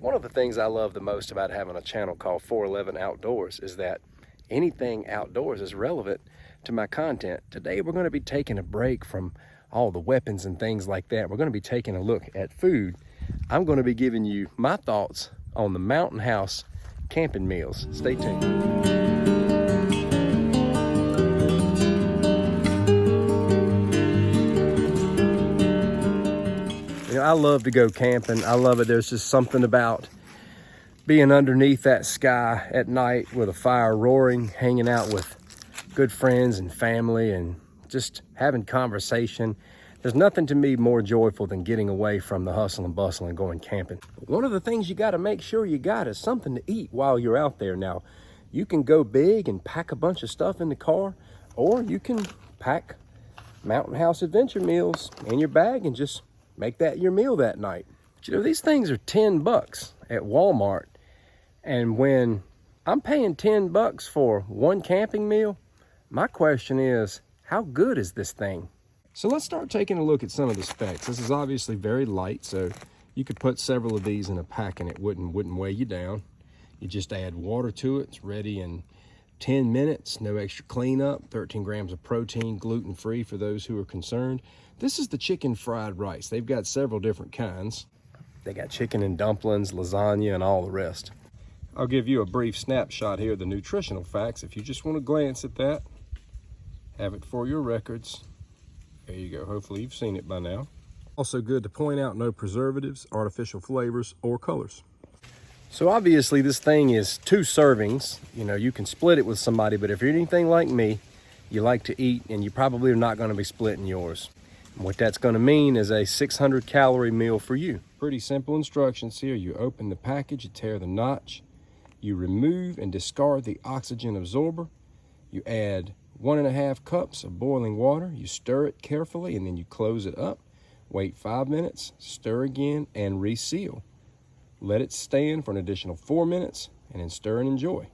One of the things I love the most about having a channel called 411 Outdoors is that anything outdoors is relevant to my content. Today we're going to be taking a break from all the weapons and things like that. We're going to be taking a look at food. I'm going to be giving you my thoughts on the Mountain House camping meals. Stay tuned. You know, I love to go camping. I love it. There's just something about being underneath that sky at night with a fire roaring, hanging out with good friends and family and just having conversation. There's nothing to me more joyful than getting away from the hustle and bustle and going camping. One of the things you got to make sure you got is something to eat while you're out there. Now, you can go big and pack a bunch of stuff in the car, or you can pack Mountain House adventure meals in your bag and just make that your meal that night. But you know, these things are 10 bucks at Walmart. And when I'm paying 10 bucks for one camping meal, my question is, how good is this thing? So let's start taking a look at some of the specs. This is obviously very light, so you could put several of these in a pack and it wouldn't weigh you down. You just add water to it. It's ready in 10 minutes, no extra cleanup, 13 grams of protein, gluten-free for those who are concerned. This is the chicken fried rice. They've got several different kinds. They got chicken and dumplings, lasagna, and all the rest. I'll give you a brief snapshot here of the nutritional facts. If you just want to glance at that, have it for your records. There you go. Hopefully you've seen it by now. Also good to point out, no preservatives, artificial flavors, or colors. So obviously this thing is 2 servings. You know, you can split it with somebody, but if you're anything like me, you like to eat and you probably are not going to be splitting yours. And what that's going to mean is a 600 calorie meal for you. Pretty simple instructions here. You open the package, you tear the notch, you remove and discard the oxygen absorber, you add 1.5 cups of boiling water, you stir it carefully, and then you close it up. Wait 5 minutes, stir again, and reseal. Let it stand for an additional 4 minutes, and then stir and enjoy.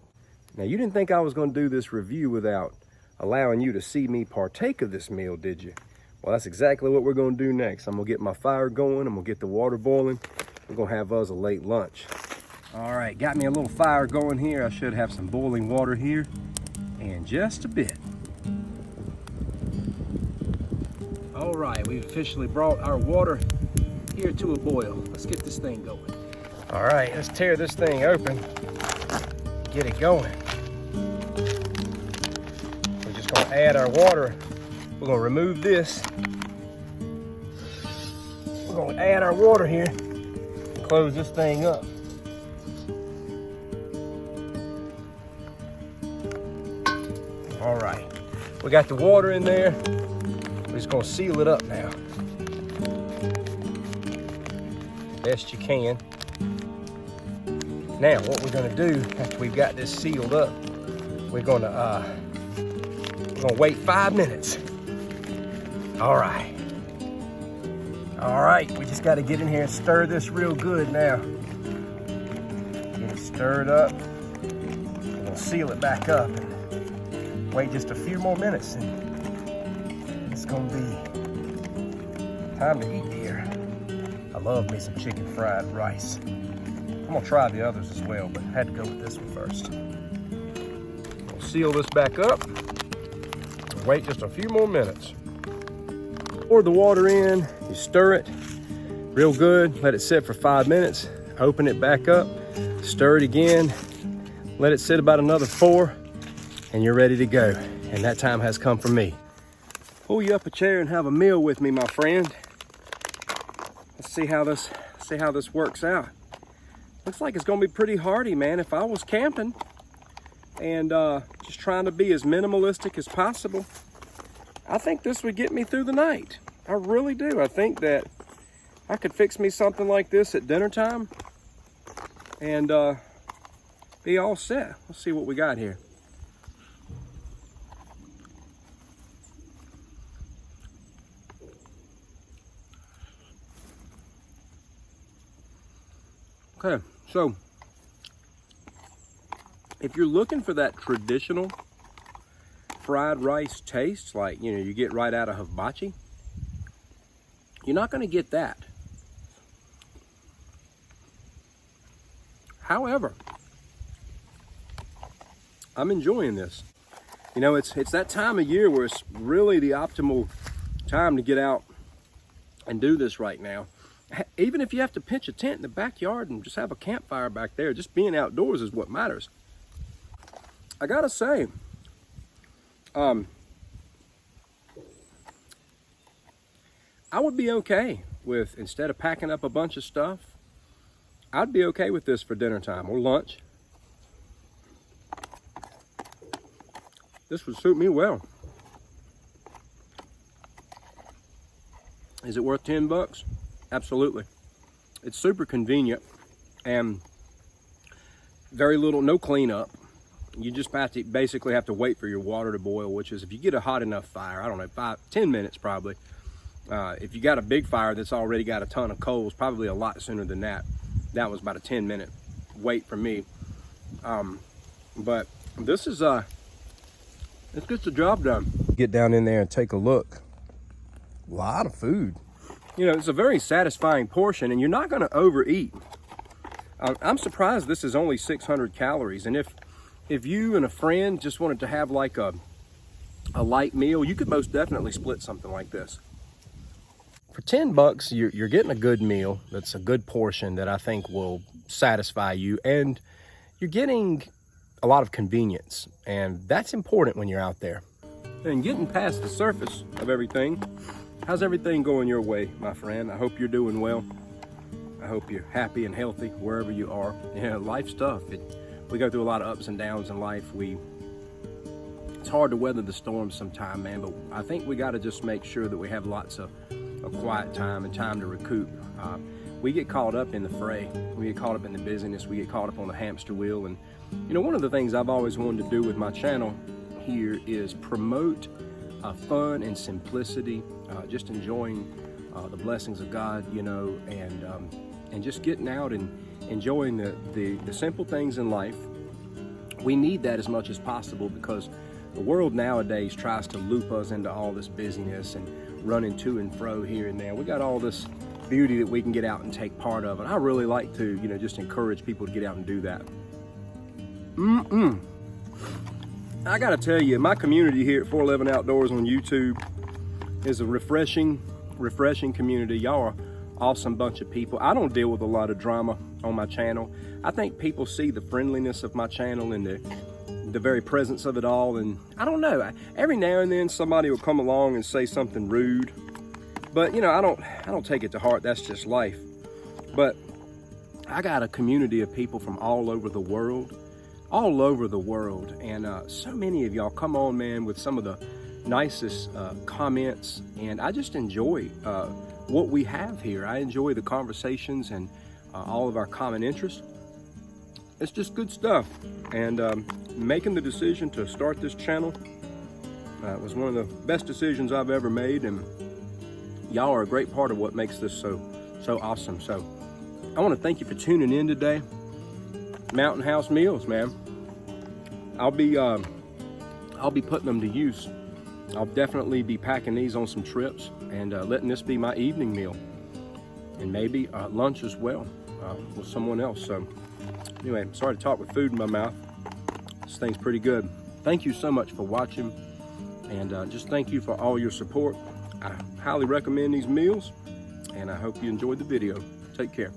Now, you didn't think I was going to do this review without allowing you to see me partake of this meal, did you? Well, that's exactly what we're going to do next. I'm going to get my fire going. I'm going to get the water boiling. We're going to have us a late lunch. All right, got me a little fire going here. I should have some boiling water here in just a bit. All right, we've officially brought our water here to a boil. Let's get this thing going. All right, let's tear this thing open, get it going. We're just gonna add our water. We're gonna remove this. We're gonna add our water here and close this thing up. All right, we got the water in there. We're just gonna seal it up now. Best you can. Now, what we're gonna do after we've got this sealed up, we're gonna wait 5 minutes. All right, we just gotta get in here and stir this real good now. Get it stirred up. We're gonna seal it back up and wait just a few more minutes. And it's gonna be time to eat here. I love me some chicken fried rice. I'm gonna try the others as well, but I had to go with this one first. We'll seal this back up and wait just a few more minutes. Pour the water in, you stir it real good, let it sit for 5 minutes, open it back up, stir it again, let it sit about another 4, and you're ready to go. And that time has come for me. Pull you up a chair and have a meal with me, my friend. Let's see how this works out. Looks like it's gonna be pretty hearty, man. If I was camping and just trying to be as minimalistic as possible, I think this would get me through the night. I really do. I think that I could fix me something like this at dinner time and be all set. Let's see what we got here. Okay, so if you're looking for that traditional fried rice taste, like, you know, you get right out of hibachi, you're not going to get that. However, I'm enjoying this. You know, it's that time of year where it's really the optimal time to get out and do this right now. Even if you have to pitch a tent in the backyard and just have a campfire back there, just being outdoors is what matters. I gotta say, I would be okay with, instead of packing up a bunch of stuff, I'd be okay with this for dinner time or lunch. This would suit me well. Is it worth 10 bucks? Absolutely. It's super convenient and very little, no cleanup. You just basically have to wait for your water to boil, which is, if you get a hot enough fire, I don't know, 10 minutes probably. If you got a big fire that's already got a ton of coals, probably a lot sooner than that. That was about a 10-minute wait for me. But this is, it gets the job done. Get down in there and take a look. A lot of food. You know, it's a very satisfying portion, and you're not going to overeat. I'm surprised this is only 600 calories. And if you and a friend just wanted to have like a light meal, you could most definitely split something like this. For 10 bucks, you're getting a good meal. That's a good portion that I think will satisfy you. And you're getting a lot of convenience. And that's important when you're out there. And getting past the surface of everything, how's everything going your way, my friend? I hope you're doing well. I hope you're happy and healthy wherever you are. Yeah, life's tough. We go through a lot of ups and downs in life. It's hard to weather the storms sometime, man, but I think we got to just make sure that we have lots of quiet time and time to recoup. We get caught up in the fray. We get caught up in the busyness. We get caught up on the hamster wheel. And, you know, one of the things I've always wanted to do with my channel here is promote fun and simplicity, just enjoying the blessings of God, you know, and just getting out and enjoying the simple things in life. We need that as much as possible, because the world nowadays tries to loop us into all this busyness and running to and fro here and there. We got all this beauty that we can get out and take part of, and I really like to, you know, just encourage people to get out and do that. I gotta tell you, my community here at 411 Outdoors on YouTube is a refreshing community. Y'all are awesome bunch of people. I don't deal with a lot of drama on my channel. I think people see the friendliness of my channel and the very presence of it all, and I don't know, every now and then somebody will come along and say something rude, but you know, I don't take it to heart. That's just life. But I got a community of people from all over the world, and so many of y'all come on, man, with some of the nicest comments, and I just enjoy what we have here. I enjoy the conversations and all of our common interests. It's just good stuff. And making the decision to start this channel was one of the best decisions I've ever made, and y'all are a great part of what makes this so awesome. So I want to thank you for tuning in today. Mountain House Meals, man. I'll be putting them to use. I'll definitely be packing these on some trips and letting this be my evening meal, and maybe lunch as well with someone else. So anyway, sorry to talk with food in my mouth. This thing's pretty good. Thank you so much for watching, and just thank you for all your support. I highly recommend these meals, and I hope you enjoyed the video. Take care.